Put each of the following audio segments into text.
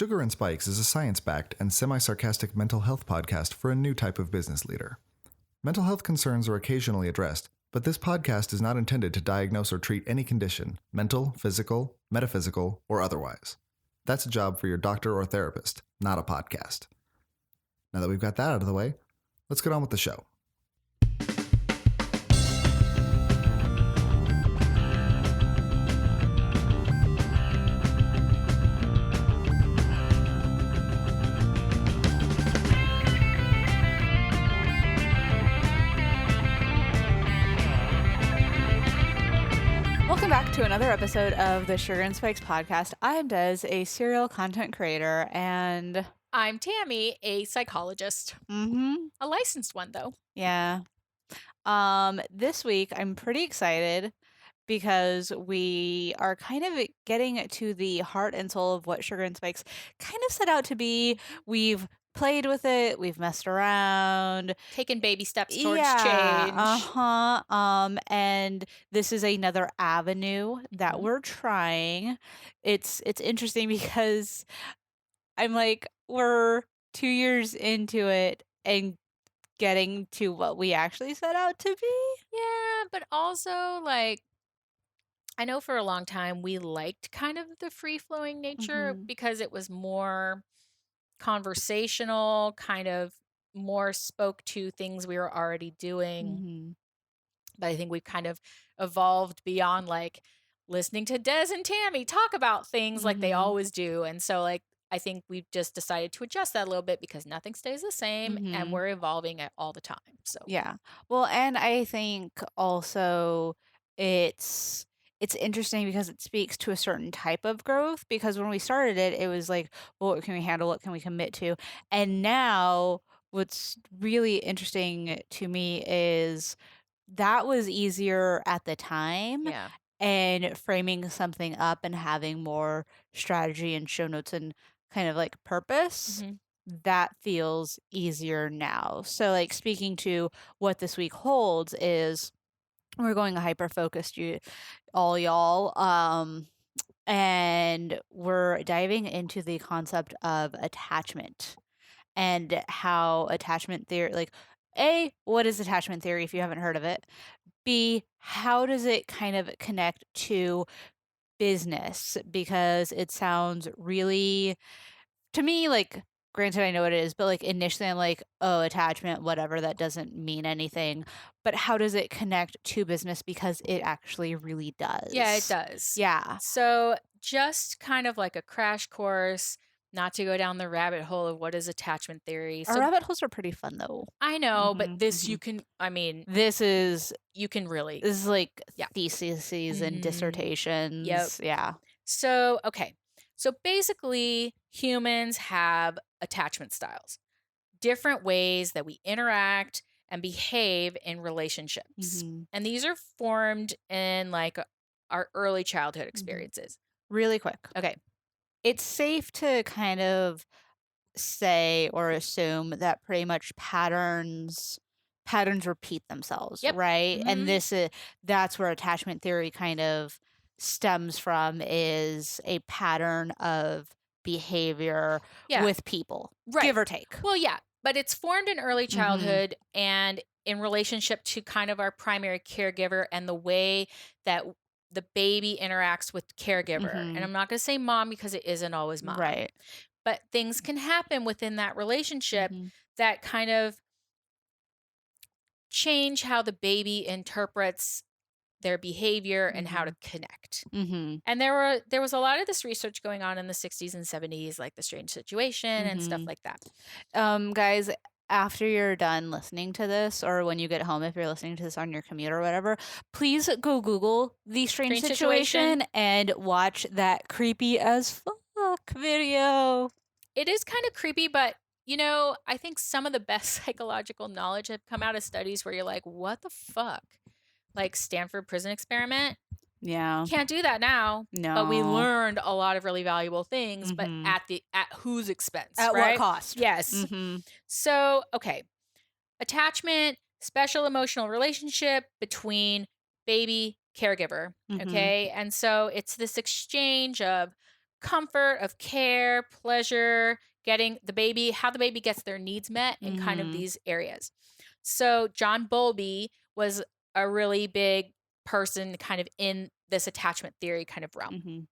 Sugar and Spikes is a science-backed and semi-sarcastic mental health podcast for a new type of business leader. Mental health concerns are occasionally addressed, but this podcast is not intended to diagnose or treat any condition, mental, physical, metaphysical, or otherwise. That's a job for your doctor or therapist, not a podcast. Now that we've got that out of the way, let's get on with the show. To another episode of the Sugar and Spikes podcast. I am Dez, a serial content creator, and I'm Tammy, a psychologist. A licensed one, though. Yeah. This week I'm pretty excited because we are kind of getting to the heart and soul of what Sugar and Spikes kind of set out to be. We've played with it, we've messed around, taken baby steps towards change. And this is another avenue that we're trying. It's interesting because I'm like, we're 2 years into it and getting to what we actually set out to be. Yeah, but also, like, I know for a long time we liked kind of the free-flowing nature because it was more conversational, kind of more spoke to things we were already doing. But I think we've kind of evolved beyond, like, listening to Dez and Tammy talk about things like they always do. And so, like, I think we've just decided to adjust that a little bit because nothing stays the same and we're evolving it all the time. So yeah. Well, and I think also it's interesting because it speaks to a certain type of growth, because when we started it, it was like, well, what can we handle? What can we commit to? And now what's really interesting to me is that was easier at the time. yeah. And framing something up and having more strategy and show notes and kind of like purpose, that feels easier now. So, like, speaking to what this week holds is we're going hyper-focused, y'all. And we're diving into the concept of attachment and how attachment theory, like, A, what is attachment theory if you haven't heard of it? B, how does it kind of connect to business? Because it sounds really, to me, like, granted, I know what it is, but like initially I'm like, oh, attachment, whatever, that doesn't mean anything. But how does it connect to business? Because it actually really does. Yeah, it does. Yeah. So just kind of like a crash course, not to go down the rabbit hole of what is attachment theory. Our rabbit holes are pretty fun, though. I know, but this you can, I mean, you can really. This is like theses and dissertations. Yep. Yeah. So, okay. So basically, humans have attachment styles, different ways that we interact and behave in relationships. And these are formed in like our early childhood experiences. Really quick. Okay. It's safe to kind of say or assume that pretty much patterns repeat themselves, right? And that's where attachment theory kind of stems from, is a pattern of behavior with people, give or take. Well, yeah, but it's formed in early childhood and in relationship to kind of our primary caregiver and the way that the baby interacts with caregiver. And I'm not going to say mom because it isn't always mom. Right. But things can happen within that relationship that kind of change how the baby interprets their behavior and how to connect. And there was a lot of this research going on in the 60s and 70s, like The Strange Situation and stuff like that. Guys, after you're done listening to this, or when you get home, if you're listening to this on your commute or whatever, please go Google The Strange Situation and watch that creepy as fuck video. It is kind of creepy, but you know, I think some of the best psychological knowledge have come out of studies where you're like, what the fuck? Like Stanford prison experiment. Yeah. Can't do that now. No. But we learned a lot of really valuable things, but at whose expense? At right? what cost? Yes. So, okay. Attachment, special emotional relationship between baby, caregiver. Okay. And so it's this exchange of comfort, of care, pleasure, getting the baby, how the baby gets their needs met in kind of these areas. So John Bowlby was a really big person kind of in this attachment theory kind of realm.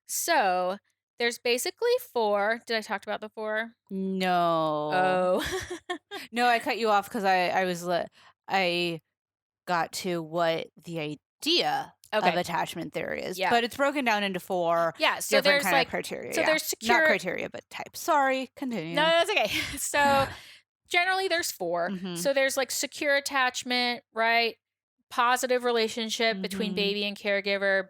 So there's basically 4. Did I talk about the 4? No. Oh. No, I cut you off because I got to what the idea of Okay. attachment theory is. Yeah. But it's broken down into 4 Yeah. So different there's kind like of criteria. so yeah. there's secure. Not criteria, but types. Sorry, continue. No, that's okay. So generally there's 4. Mhm. So there's like secure attachment, right? Positive relationship between Mhm. baby and caregiver.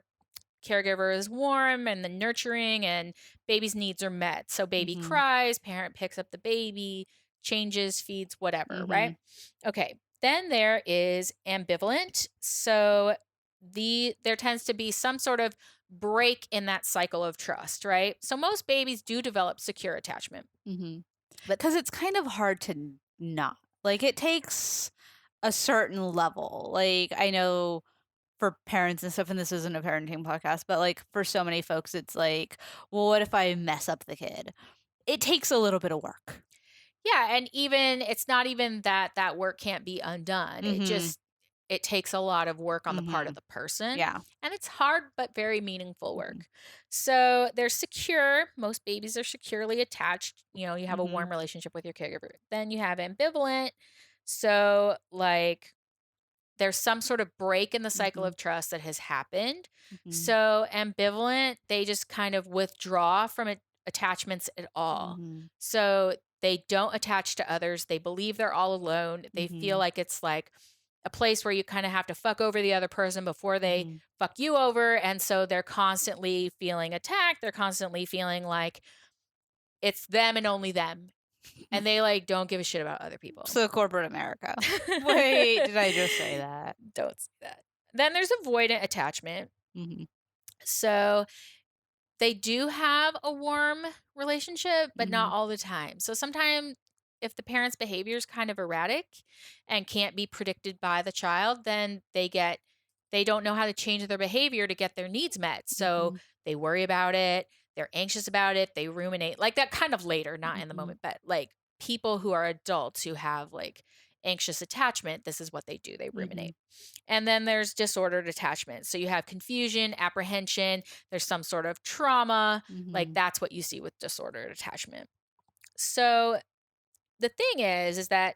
Caregiver is warm and then nurturing, and baby's needs are met. So baby Mhm. cries, parent picks up the baby, changes, feeds, whatever, right? Okay. Then there is ambivalent. So there tends to be some sort of break in that cycle of trust, right? So most babies do develop secure attachment. But because it's kind of hard to not. Like, it takes a certain level. Like, I know for parents and stuff, and this isn't a parenting podcast, but like for so many folks, it's like, well, what if I mess up the kid? It takes a little bit of work. Yeah, and even it's not even that that work can't be undone. It takes a lot of work on the part of the person. Yeah. And it's hard but very meaningful work. So they're secure. Most babies are securely attached. You know, you have a warm relationship with your caregiver. Then you have ambivalent. So like there's some sort of break in the cycle of trust that has happened. So ambivalent, they just kind of withdraw from attachments at all. So they don't attach to others. They believe they're all alone. They feel like it's like a place where you kind of have to fuck over the other person before they fuck you over. And so they're constantly feeling attacked. They're constantly feeling like it's them and only them. And they like don't give a shit about other people. So corporate America. Wait, did I just say that? Don't say that. Then there's avoidant attachment. So they do have a warm relationship, but not all the time. So sometimes if the parent's behavior is kind of erratic and can't be predicted by the child, then they don't know how to change their behavior to get their needs met. So they worry about it. They're anxious about it. They ruminate like that kind of later, not in the moment, but like people who are adults who have like anxious attachment, this is what they do. They ruminate. And then there's disordered attachment. So you have confusion, apprehension, there's some sort of trauma. Like that's what you see with disordered attachment. So the thing is that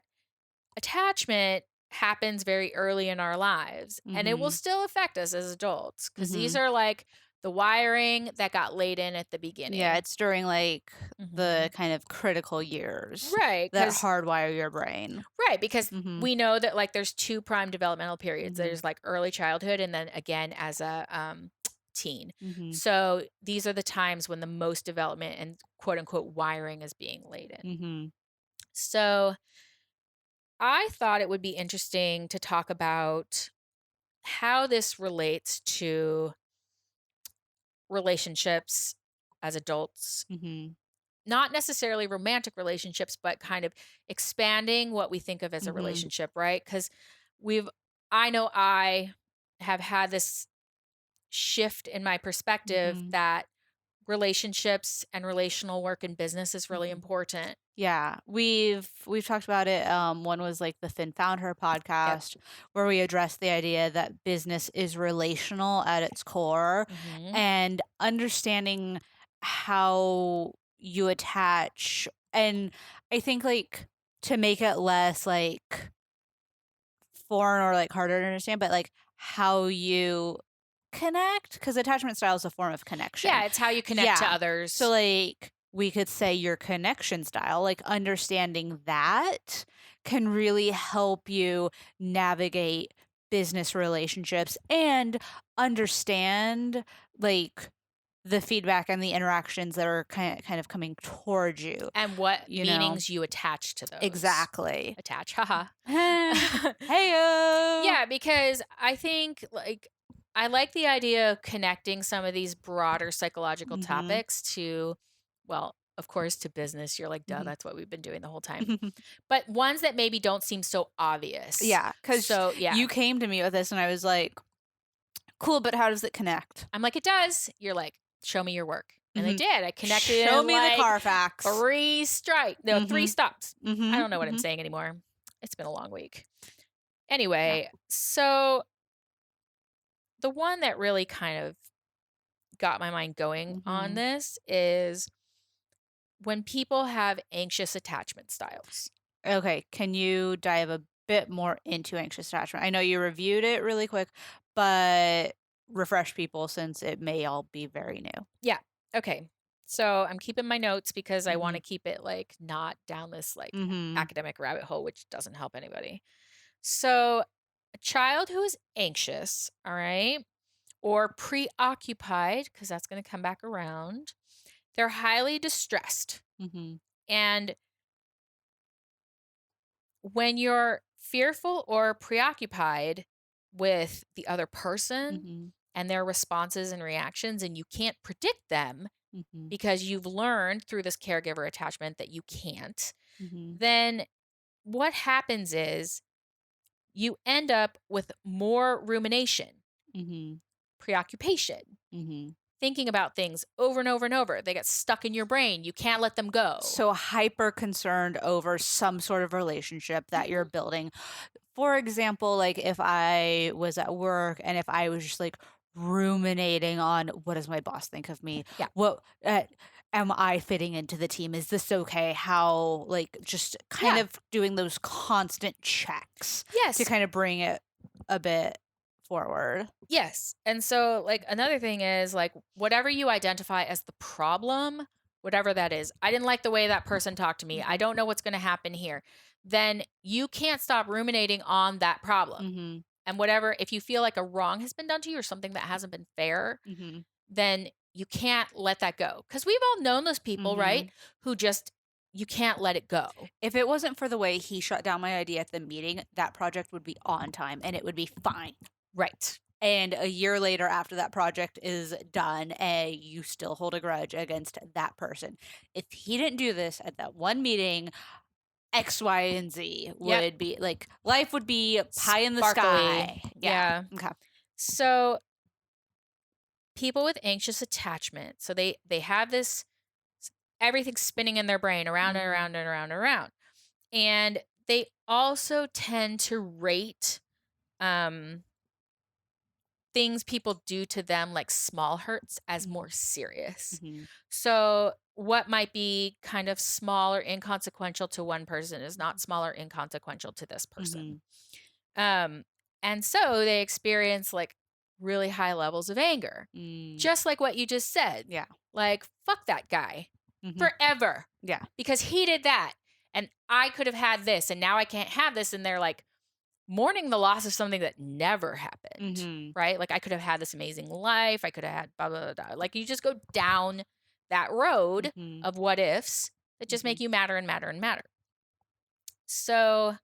attachment happens very early in our lives and it will still affect us as adults because these are like the wiring that got laid in at the beginning. Yeah, it's during like the kind of critical years. Right. That hardwire your brain. Right. Because we know that like there's 2 prime developmental periods. There's like early childhood and then again as a teen. So these are the times when the most development and quote unquote wiring is being laid in. So I thought it would be interesting to talk about how this relates to relationships as adults. Not necessarily romantic relationships, but kind of expanding what we think of as a relationship, right? Because I know I have had this shift in my perspective that relationships and relational work in business is really important. Yeah, we've talked about it. One was like the Finn Found Her podcast, where we addressed the idea that business is relational at its core, and understanding how you attach. And I think like to make it less like foreign or like harder to understand, but like how you connect, because attachment style is a form of connection. Yeah, it's how you connect to others. So like we could say your connection style, like understanding that can really help you navigate business relationships and understand like the feedback and the interactions that are kind of coming towards you. And what meanings you attach to those. Exactly. Attach, haha. Hey-o. Yeah, because I think like I like the idea of connecting some of these broader psychological topics to, well, of course, to business. You're like, duh, that's what we've been doing the whole time. But ones that maybe don't seem so obvious. Yeah, because you came to me with this and I was like, cool, but how does it connect? I'm like, it does. You're like, show me your work. And they did. I connected Show in me like the Carfax. 3 stops. I don't know what I'm Mhm. saying anymore. It's been a long week. Anyway, so the one that really kind of got my mind going on this is when people have anxious attachment styles. Okay, can you dive a bit more into anxious attachment? I know you reviewed it really quick, but refresh people since it may all be very new. Yeah. Okay. So I'm keeping my notes because I want to Mhm. keep it like not down this like Mhm. academic rabbit hole, which doesn't help anybody. So a child who is anxious, all right, or preoccupied, because that's going to come back around, they're highly distressed. Mhm. And when you're fearful or preoccupied with the other person Mhm. and their responses and reactions, and you can't predict them Mhm. because you've learned through this caregiver attachment that you can't, Mhm. then what happens is you end up with more rumination, Mhm. preoccupation, Mhm. thinking about things over and over and over. They get stuck in your brain. You can't let them go. So hyper concerned over some sort of relationship that you're building. For example, like if I was at work and if I was just like ruminating on what does my boss think of me? Yeah. What am I fitting into the team? Is this okay? How like just kind Yeah. of doing those constant checks to Yes. kind of bring it a bit forward. Yes. And so, like, another thing is, like, whatever you identify as the problem, whatever that is, I didn't like the way that person talked to me. I don't know what's going to happen here. Then you can't stop ruminating on that problem. Mhm. And whatever, if you feel like a wrong has been done to you or something that hasn't been fair, Mhm. then you can't let that go. Because we've all known those people, right? Who just, you can't let it go. If it wasn't for the way he shut down my idea at the meeting, that project would be on time and it would be fine. Right. And a year later after that project is done, you still hold a grudge against that person. If he didn't do this at that one meeting, X, Y, and Z would be like life would be pie in the Sparkly. sky. Yeah. Okay. So people with anxious attachment, so they have this everything's spinning in their brain around and around and around and around. And they also tend to rate things people do to them like small hurts as more serious. So what might be kind of small or inconsequential to one person is not small or inconsequential to this person. And so they experience like really high levels of anger. Just like what you just said. Yeah. Like, fuck that guy Mhm. forever. Yeah. Because he did that. And I could have had this and now I can't have this. And they're like mourning the loss of something that never happened. Right? Like I could have had this amazing life. I could have had blah, blah, blah, blah. Like you just go down that road of what ifs that just make you madder and madder and madder. So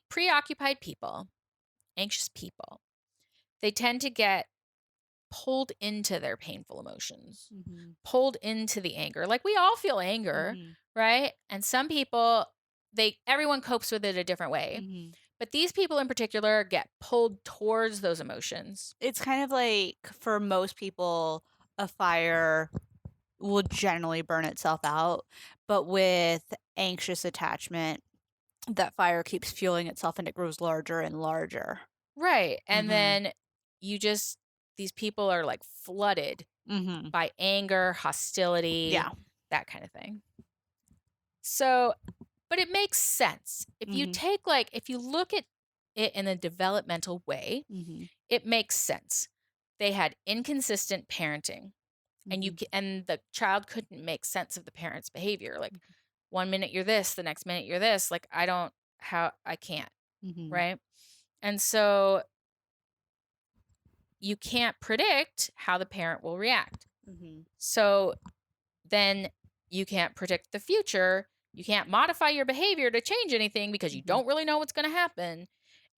preoccupied people, anxious people, they tend to get pulled into their painful emotions, pulled into the anger. Like we all feel anger, right? And some people, everyone copes with it a different way. But these people in particular get pulled towards those emotions. It's kind of like for most people, a fire will generally burn itself out. But with anxious attachment, that fire keeps fueling itself and it grows larger and larger. Right. And then these people are like flooded by anger, hostility, that kind of thing. So, but it makes sense. If you if you look at it in a developmental way, it makes sense. They had inconsistent parenting and and the child couldn't make sense of the parent's behavior. Like 1 minute you're this, the next minute you're this. Like I can't. Right. And so you can't predict how the parent will react. So then you can't predict the future. You can't modify your behavior to change anything because you don't really know what's going to happen.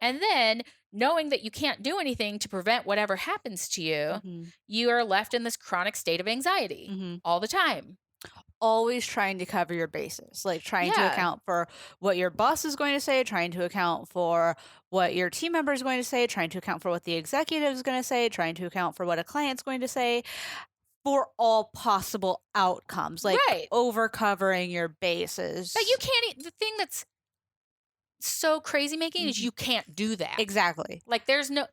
And then knowing that you can't do anything to prevent whatever happens to you, you are left in this chronic state of anxiety all the time. always trying to cover your bases, like trying to Yeah. account for what your boss is going to say, trying to account for what your team member is going to say, trying to account for what the executive is going to say, trying to account for what a client's going to say, for all possible outcomes, like Right. over covering your bases. But you can't, the thing that's so crazy making is you can't do that. Exactly. Like there's no,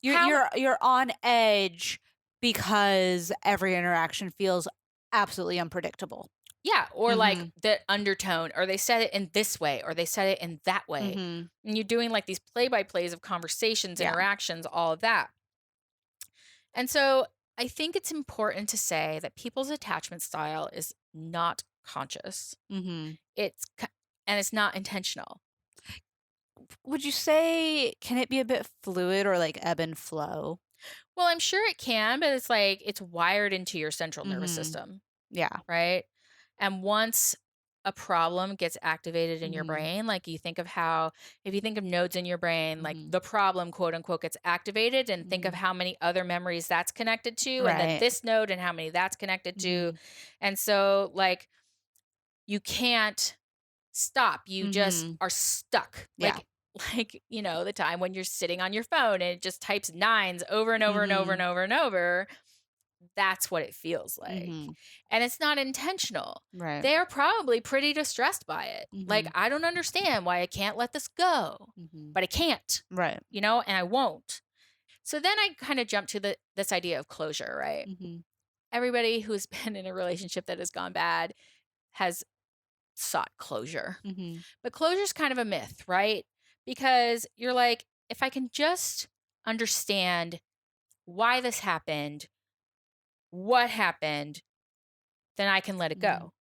You're on edge because every interaction feels absolutely unpredictable. yeah, or like the undertone, or they said it in this way, or they said it in that way. And you're doing like these play-by-plays of conversations, Yeah. interactions, all of that. And so I think it's important to say that people's attachment style is not conscious. It's not intentional. Would you say, can it be a bit fluid or like ebb and flow? Well, I'm sure it can, but it's like it's wired into your central nervous system. Yeah. Right. And once a problem gets activated in your brain, like you think of how, if you think of nodes in your brain, like the problem, quote unquote, gets activated, and think of how many other memories that's connected to, and then this node and how many that's connected to. And so, like, you can't stop. You just are stuck. Yeah. Like, you know, the time when you're sitting on your phone and it just types nines over and over and over and over and over. That's what it feels like. And it's not intentional. Right. They're probably pretty distressed by it. Like, I don't understand why I can't let this go, but I can't. Right. You know, and I won't. So then I kind of jumped to this idea of closure, right? Everybody who's been in a relationship that has gone bad has sought closure. But closure is kind of a myth, right? Because you're like, if I can just understand why this happened, what happened, then I can let it go.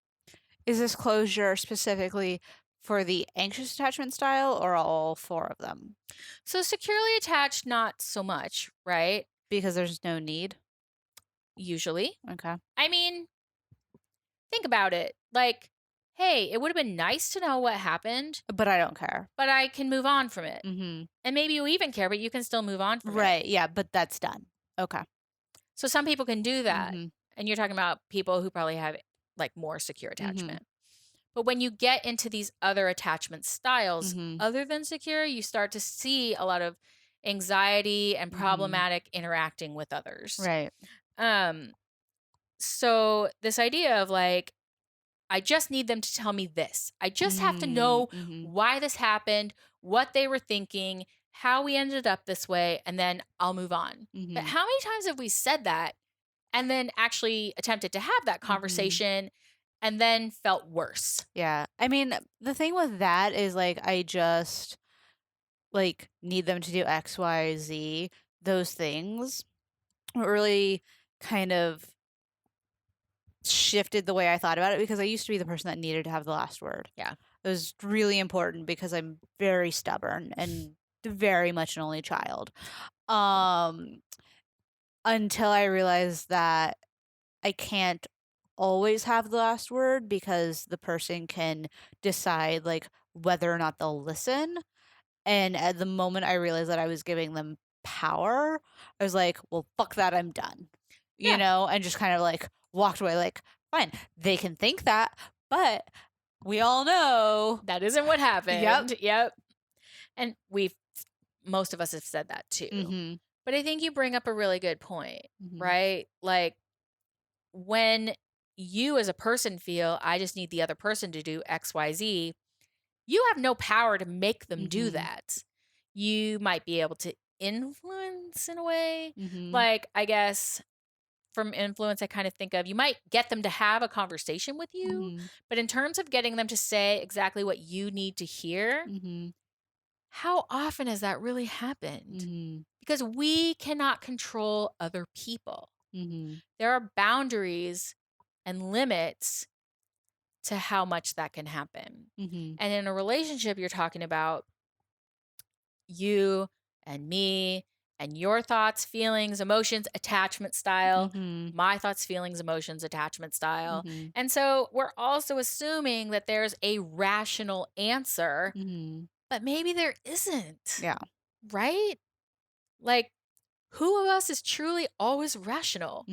Is this closure specifically for the anxious attachment style or all four of them? So securely attached, not so much, right? Because there's no need? Usually. Okay. I mean, think about it. Like, hey, it would have been nice to know what happened, but I don't care. But I can move on from it. And maybe you even care, but you can still move on from it. Right. Yeah, but that's done. Okay. So some people can do that. And you're talking about people who probably have like more secure attachment. But when you get into these other attachment styles, other than secure, you start to see a lot of anxiety and problematic interacting with others. Right. So this idea of like, I just need them to tell me this. I just have to know why this happened, what they were thinking, how we ended up this way, and then I'll move on. But how many times have we said that and then actually attempted to have that conversation and then felt worse? Yeah. I mean, the thing with that is like, I just like need them to do X, Y, Z. Those things really kind of shifted the way I thought about it, because I used to be the person that needed to have the last word. Yeah. It was really important because I'm very stubborn and very much an only child. Until I realized that I can't always have the last word, because the person can decide like whether or not they'll listen. And at the moment I realized that I was giving them power, I was like, well, fuck that, I'm done. You know, and just kind of like walked away, like, fine, they can think that, but we all know that isn't what happened. Yep. And most of us have said that too. But I think you bring up a really good point, right? Like, when you as a person feel, I just need the other person to do X, Y, Z, you have no power to make them do that. You might be able to influence in a way. Like, I guess from influence, I kind of think of, you might get them to have a conversation with you, but in terms of getting them to say exactly what you need to hear, how often has that really happened? Because we cannot control other people. There are boundaries and limits to how much that can happen. And in a relationship, you're talking about you and me and your thoughts, feelings, emotions, attachment style, my thoughts, feelings, emotions, attachment style. And so we're also assuming that there's a rational answer, but maybe there isn't. Yeah. Right? Like, who of us is truly always rational?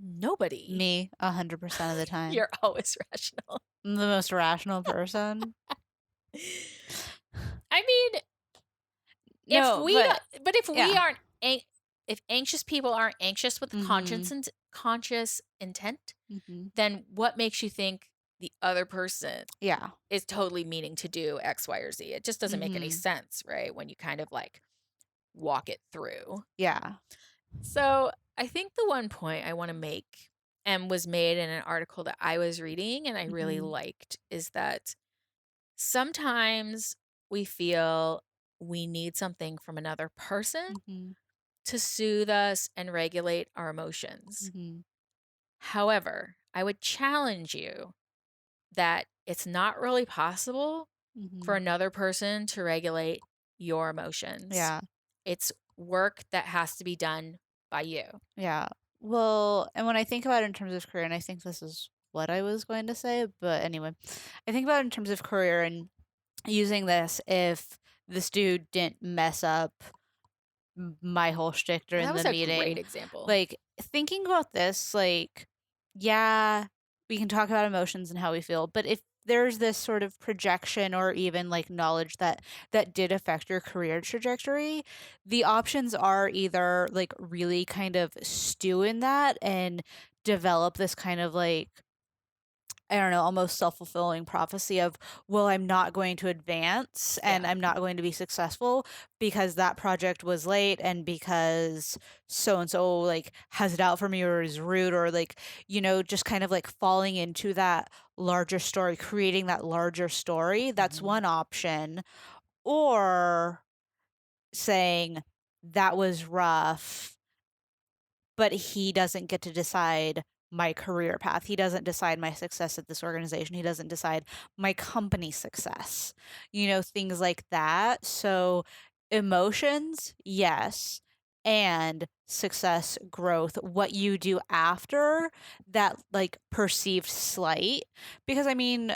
Nobody. Me, 100% of the time. You're always rational. I'm the most rational person. I mean, No, if we but but if we yeah. aren't if anxious people aren't anxious with conscious intent, then what makes you think the other person Yeah. is totally meaning to do X, Y, or Z? It just doesn't make any sense, right? When you kind of like walk it through. Yeah. So I think the one point I want to make, and was made in an article that I was reading and I really liked, is that sometimes we feel we need something from another person to soothe us and regulate our emotions. However, I would challenge you that it's not really possible for another person to regulate your emotions. Yeah. It's work that has to be done by you. Yeah. Well, and when I think about it in terms of career, and I think this is what I was going to say, but anyway, I think about it in terms of career and using this if this dude didn't mess up my whole shtick during That was the a meeting. great example. Like, thinking about this, like, yeah, we can talk about emotions and how we feel, but if there's this sort of projection or even like knowledge that did affect your career trajectory, the options are either like really kind of stew in that and develop this kind of like, I don't know, almost self-fulfilling prophecy of, well, I'm not going to advance and Yeah. I'm not going to be successful because that project was late and because so and so like has it out for me or is rude, or like, you know, just kind of like falling into that larger story, creating that larger story. That's one option. Or saying that was rough, but he doesn't get to decide my career path. He doesn't decide my success at this organization. He doesn't decide my company success. You know, things like that. So emotions, yes. And success, growth, what you do after that like perceived slight. Because I mean,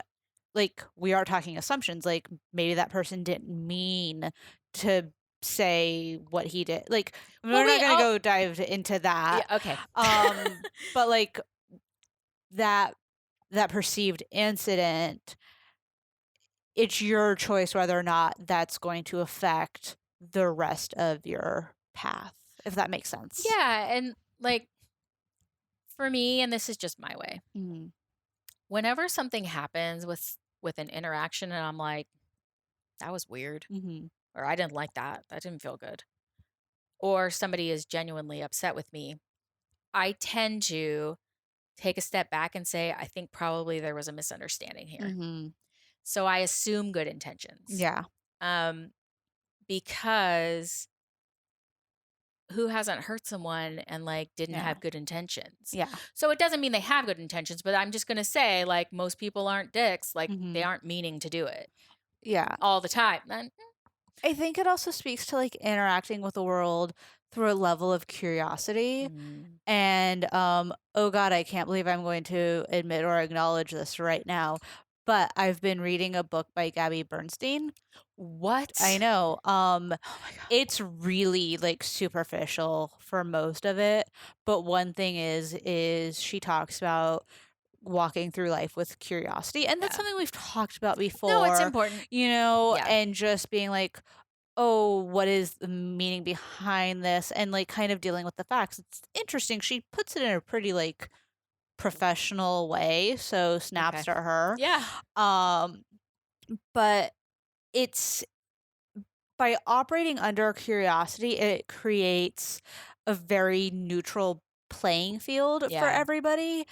like we are talking assumptions, like maybe that person didn't mean to say what he did. Like we're not gonna go dive into that. Yeah, okay. But like that perceived incident, it's your choice whether or not that's going to affect the rest of your path, if that makes sense. Yeah, and like for me, and this is just my way, whenever something happens with an interaction and I'm like, that was weird, or I didn't like that didn't feel good, or somebody is genuinely upset with me, I tend to take a step back and say, I think probably there was a misunderstanding here. So I assume good intentions. Yeah. Because who hasn't hurt someone and like didn't have good intentions? Yeah. So it doesn't mean they have good intentions, but I'm just going to say like most people aren't dicks. Like they aren't meaning to do it. Yeah. All the time. I think it also speaks to like interacting with the world through a level of curiosity. And oh god, I can't believe I'm going to admit or acknowledge this right now, but I've been reading a book by Gabby Bernstein. What? I know. Oh my God. It's really like superficial for most of it, but one thing is she talks about walking through life with curiosity, and that's something we've talked about before. No, it's important. You know, Yeah. and just being like, oh, what is the meaning behind this? And like kind of dealing with the facts. It's interesting. She puts it in a pretty like professional way. So snaps to her. Yeah. But it's by operating under curiosity, it creates a very neutral playing field for Yeah. everybody.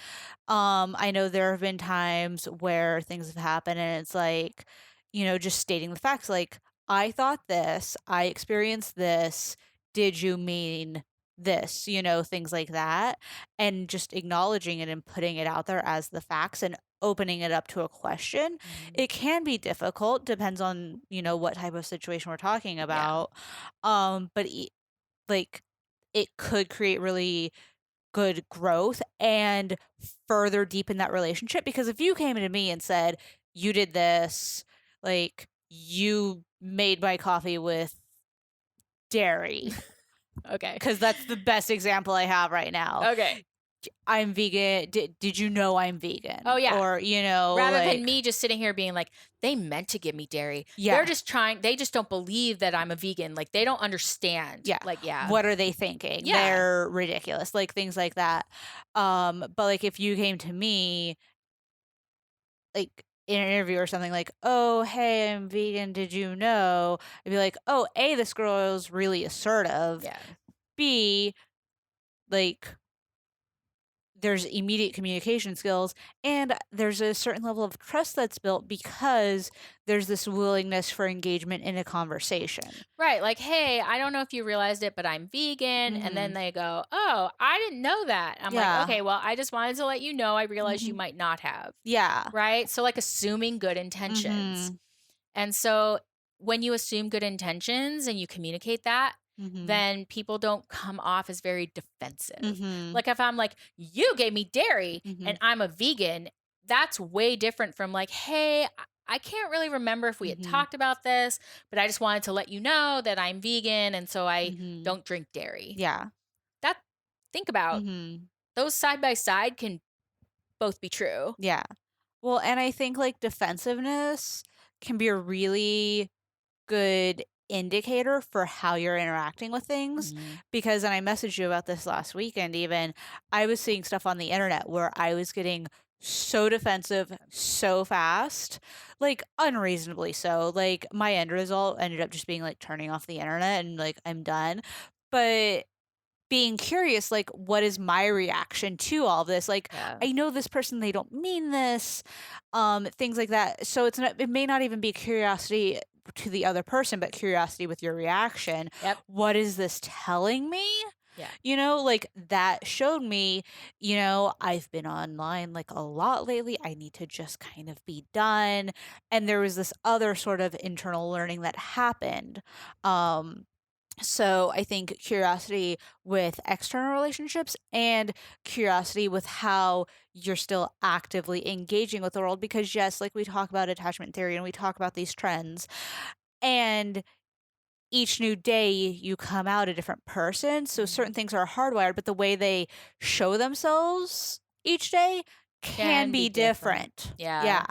I know there have been times where things have happened and it's like, you know, just stating the facts, like, I thought this, I experienced this, did you mean this? You know, things like that. And just acknowledging it and putting it out there as the facts and opening it up to a question. It can be difficult, depends on, you know, what type of situation we're talking about. But like it could create really good growth and further deepen that relationship, because if you came into me and said you did this, like you made my coffee with dairy Okay. because that's the best example I have right now. Okay. I'm vegan. Did you know I'm vegan? Oh, yeah. Or, Rather like, than me just sitting here being like, they meant to give me dairy. Yeah. They're just they just don't believe that I'm a vegan. Like, they don't understand. Yeah. Like, yeah. What are they thinking? Yeah. They're ridiculous. Like, things like that. But like, if you came to me, like, in an interview or something, like, oh, hey, I'm vegan, did you know? I'd be like, oh, A, this girl is really assertive. Yeah. B, like, there's immediate communication skills, and there's a certain level of trust that's built because there's this willingness for engagement in a conversation. Right. Like, hey, I don't know if you realized it, but I'm vegan. And then they go, oh, I didn't know that. I'm Yeah. like, okay, well, I just wanted to let you know. I realized you might not have. Yeah. Right. So, like, assuming good intentions. And so, when you assume good intentions and you communicate that, then people don't come off as very defensive. Like, if I'm like, you gave me dairy and I'm a vegan, that's way different from like, hey, I can't really remember if we had talked about this, but I just wanted to let you know that I'm vegan and so I don't drink dairy. Yeah. Think about those side by side can both be true. Yeah. Well, and I think like defensiveness can be a really good indicator for how you're interacting with things, because, and I messaged you about this last weekend even, I was seeing stuff on the internet where I was getting so defensive so fast, like unreasonably so. Like, my end result ended up just being like turning off the internet and like I'm done. But being curious, like, what is my reaction to all this? Like, Yeah. I know this person, they don't mean this, things like that. So it may not even be curiosity to the other person, but curiosity with your reaction. Yep. What is this telling me? Yeah. Like, that showed me, I've been online like a lot lately. I need to just kind of be done. And there was this other sort of internal learning that happened. So I think curiosity with external relationships and curiosity with how you're still actively engaging with the world, because yes, like we talk about attachment theory and we talk about these trends, and each new day you come out a different person. So certain things are hardwired, but the way they show themselves each day can be different. Yeah.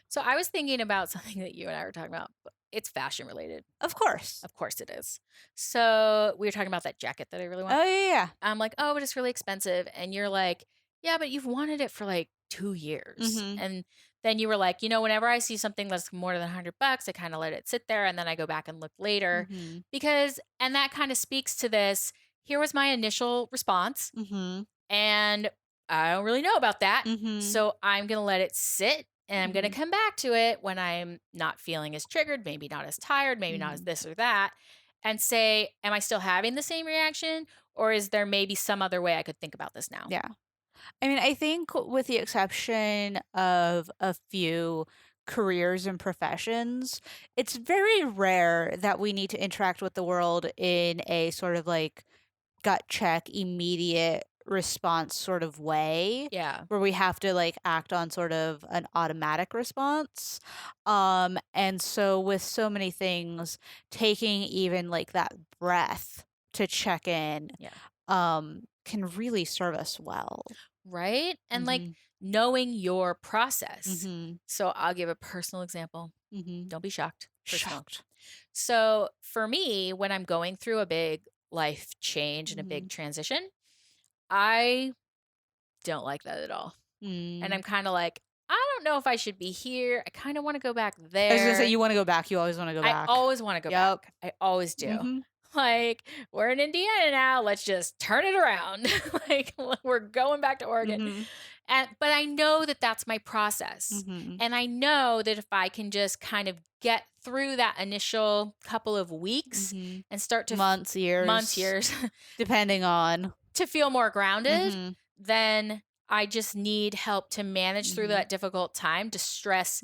So I was thinking about something that you and I were talking about. It's fashion related. Of course. Of course it is. So we were talking about that jacket that I really want. Oh, yeah. I'm like, oh, but it's really expensive. And you're like, yeah, but you've wanted it for like 2 years. And then you were like, whenever I see something that's more than $100, I kind of let it sit there and then I go back and look later. Because, and that kind of speaks to this. Here was my initial response. And I don't really know about that. So I'm going to let it sit. And I'm going to come back to it when I'm not feeling as triggered, maybe not as tired, maybe not as this or that, and say, am I still having the same reaction? Or is there maybe some other way I could think about this now? Yeah. I mean, I think with the exception of a few careers and professions, it's very rare that we need to interact with the world in a sort of like gut check, immediate response sort of way. Yeah. Where we have to like act on sort of an automatic response. And so with so many things, taking even like that breath to check in can really serve us well. Right? And like knowing your process. So I'll give a personal example. Don't be shocked. Shocked. So for me, when I'm going through a big life change and a big transition, I don't like that at all. And I'm kind of like, I don't know if I should be here. I kind of want to go back there. I was going to say, you want to go back. You always want to go back. I always want to go back. I always do. Mm-hmm. Like, we're in Indiana now. Let's just turn it around. Like, we're going back to Oregon. But I know that that's my process. And I know that if I can just kind of get through that initial couple of weeks and start to months, years, depending on, to feel more grounded, then I just need help to manage through that difficult time, to stress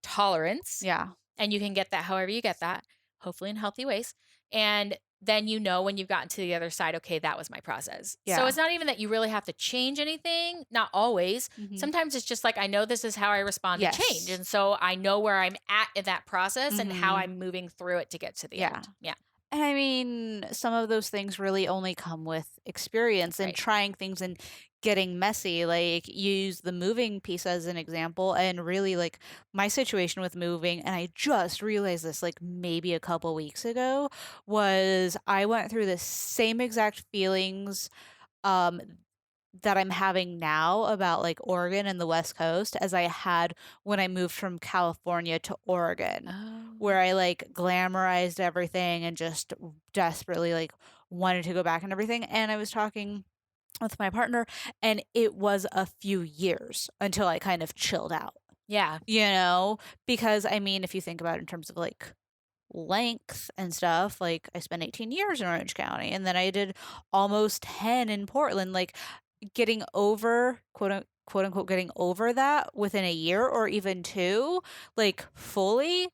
tolerance. Yeah. And you can get that however you get that, hopefully in healthy ways. And then when you've gotten to the other side, okay, that was my process. Yeah. So it's not even that you really have to change anything. Not always. Sometimes it's just like, I know this is how I respond to change. And so I know where I'm at in that process and how I'm moving through it to get to the end. Yeah. And I mean, some of those things really only come with experience and Right. trying things and getting messy. Like, use the moving piece as an example. And really, like, my situation with moving, and I just realized this like maybe a couple weeks ago, was I went through the same exact feelings um that I'm having now about like Oregon and the West Coast as I had when I moved from California to Oregon, Oh. where I like glamorized everything and just desperately like wanted to go back and everything. And I was talking with my partner, and it was a few years until I kind of chilled out, Yeah. you know? Because I mean, if you think about it in terms of like length and stuff, like I spent 18 years in Orange County and then I did almost 10 in Portland. Like, getting over quote unquote getting over that within a year or even two, like fully,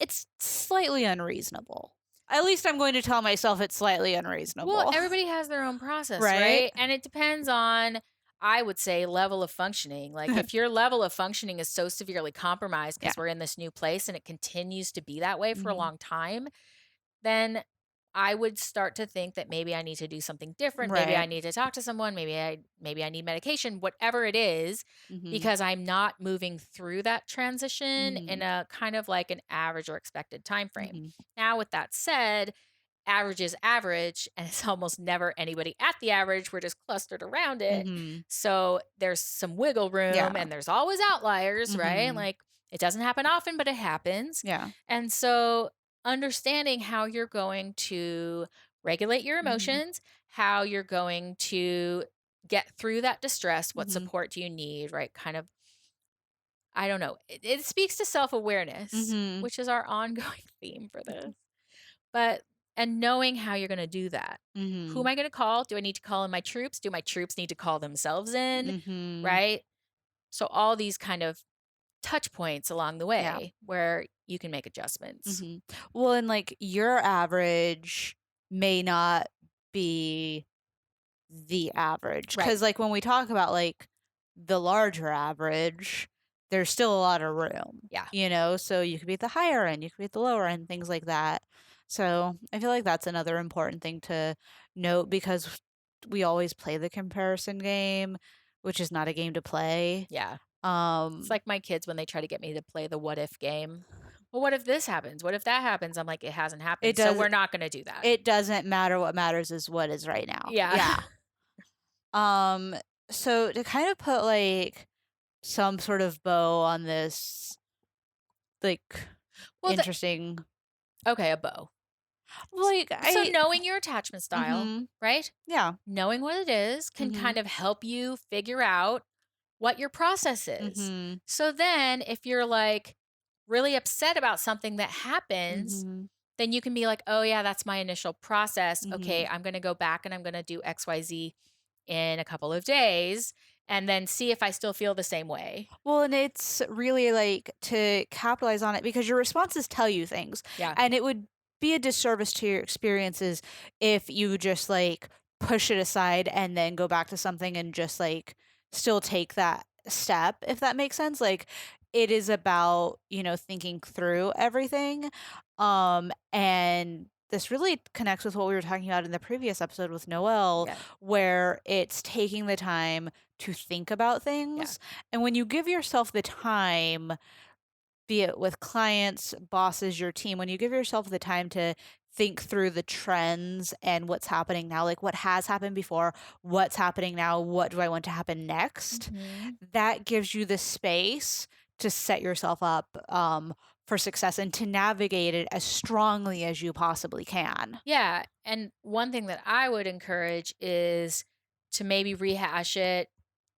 it's slightly unreasonable. At least I'm going to tell myself it's slightly Well, unreasonable. everybody has their own process, Right? right? And it depends on, I would say, level of functioning. Like if your level of functioning is so severely compromised Yeah. because we're in this new place and it continues to be that way for a Mhm. long time, then I would start to think that maybe I need to do something different. Maybe I Right. need to talk to someone. Maybe I need medication, whatever it is, Mhm. because I'm not moving through that transition in Mhm. a kind of like an average or expected time frame. Mhm. Now, with that said, average is average, and it's almost never anybody at the average. We're just clustered around it. Mhm. So there's some wiggle room, Yeah. and there's always outliers, right? Mhm. Like it doesn't happen often, but it happens. Yeah. And so understanding how you're going to regulate your Mhm. emotions, how you're going to get through that distress, what Mhm. support do you need, right? Kind of, I don't know. It speaks to self awareness, Mhm. which is our ongoing theme for this. But and knowing how you're gonna do that. Who am Mhm. I gonna call? Do I need to call in my troops? Do my troops need to call themselves in? Mhm. Right? So all these kind of touch points along the Yeah. way where you can make adjustments. Mhm. Well, and like your average may not be the average, Right. because like when we talk about like the larger average, there's still a lot of room, Yeah. you know? So you could be at the higher end, you could be at the lower end, things like that. So I feel like that's another important thing to note, because we always play the comparison game, which is not a game to play. Yeah. It's Um, like my kids when they try to get me to play the what if game. Well, what if this happens? What if that happens? I'm like, it hasn't it happened. So does we're not gonna do that. it doesn't matter, what matters is what is right now. Yeah. Yeah. Um, so to kind of put like some sort of bow on this like Well, interesting, okay, a bow. like So I knowing your attachment style, mhm. right? Yeah. Knowing what it is can Mhm. kind of help you figure out what your process is. Mhm. So then if you're like really upset about something that happens, Mhm. then you can be like, "Oh yeah, that's my initial process. Okay, Mhm. I'm going to go back and I'm going to do XYZ in a couple of days and then see if I still feel the same way." Well, and it's really like to capitalize on it, because your responses tell you things. Yeah. And it would be a disservice to your experiences if you just like push it aside and then go back to something and just like still take that step, if that makes sense. Like, it is about, thinking through everything. And this really connects with what we were talking about in the previous episode with Noelle, Yeah. where it's taking the time to think about Yeah. things. And when you give yourself the time, be it with clients, bosses, your team, when you give yourself the time to think through the trends and what's happening now, like what has happened before, what's happening now, what do I want to happen next, Mhm. that gives you the space to set yourself up for success and to navigate it as strongly as you possibly can. Yeah, and one thing that I would encourage is to maybe rehash it,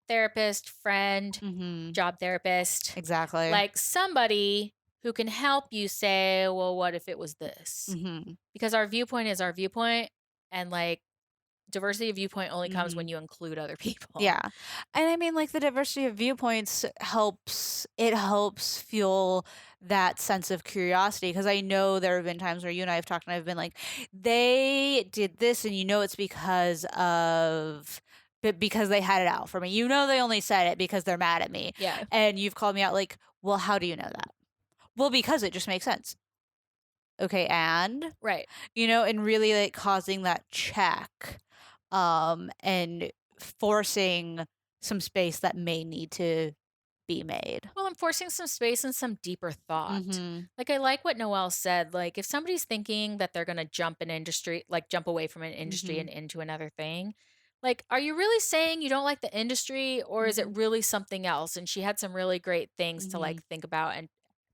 therapist, friend, Hmm. job therapist, Exactly. like somebody who can help you say, well, what if it was this? Hmm. Because our viewpoint is our viewpoint, and like diversity of viewpoint only comes Hmm. when you include other people. Yeah. And I mean, like, the diversity of viewpoints helps fuel that sense of curiosity, because I know there have been times where you and I have talked and I've been like, they did this and it's because of but because they had it out for me. They only said it because they're mad at me. Yeah. And you've called me out like, "Well, how do you know that?" Well, because it just makes sense. okay, and Right. and really like causing that check, and forcing some space that may need to be made. Well, I'm forcing some space and some deeper thought. Mm-hmm. Like, I like what Noelle said. Like, if somebody's thinking that they're going to jump an industry, like jump away from an industry Mm-hmm. and into another thing, like, are you really saying you don't like the industry, or is it Mm-hmm. really something else? And she had some really great things to Mm-hmm. like think about and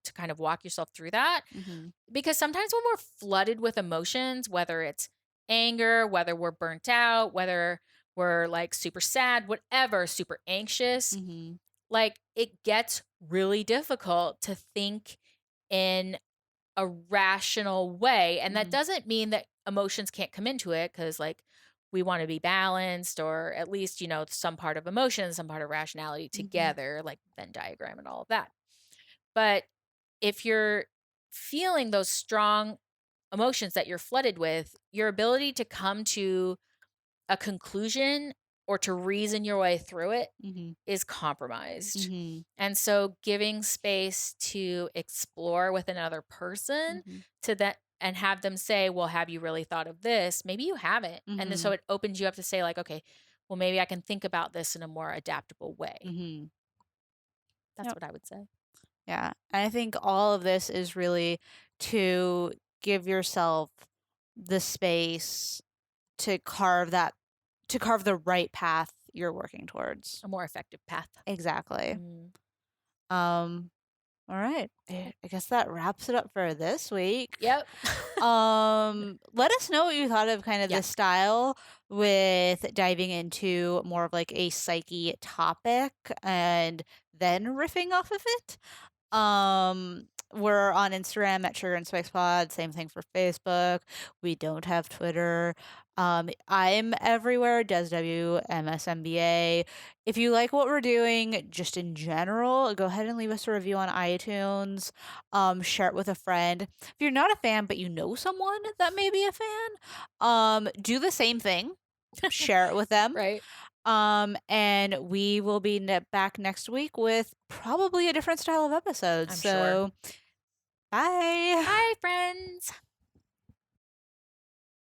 to kind of walk yourself through that. Mm-hmm. Because sometimes when we're flooded with emotions, whether it's anger, whether we're burnt out, whether we're like super sad, whatever, super anxious, Mm-hmm. like it gets really difficult to think in a rational way. And that Mm-hmm. doesn't mean that emotions can't come into it, because like we want to be balanced, or at least, some part of emotion, some part of rationality Mm-hmm. together, like Venn diagram and all of that. But if you're feeling those strong emotions that you're flooded with, your ability to come to a conclusion or to reason your way through it Mm-hmm. is compromised. Mm-hmm. And so giving space to explore with another person Mm-hmm. to that and have them say, "Well, have you really thought of this? Maybe you haven't." And then Mm-hmm. so it opens you up to say like, "Okay, well maybe I can think about this in a more adaptable way." Mm-hmm. That's Yep. what I would say. Yeah. And I think all of this is really to give yourself the space to carve the right path you're working towards. A more effective path. Exactly. Mm. Um, all right. I guess that wraps it up for this week. Yep. Let us know what you thought of kind of Yeah. this style with diving into more of like a psyche topic and then riffing off of it. We're on Instagram at Sugar and Spice Pod. Same thing for Facebook. We don't have Twitter. I'm everywhere. Des W MSMBA. If you like what we're doing, just in general, go ahead and leave us a review on iTunes. Share it with a friend. If you're not a fan but you know someone that may be a fan, do the same thing. Share it with them. Right. And we will be back next week with probably a different style of episode. I'm so, sure. bye. Bye, friends.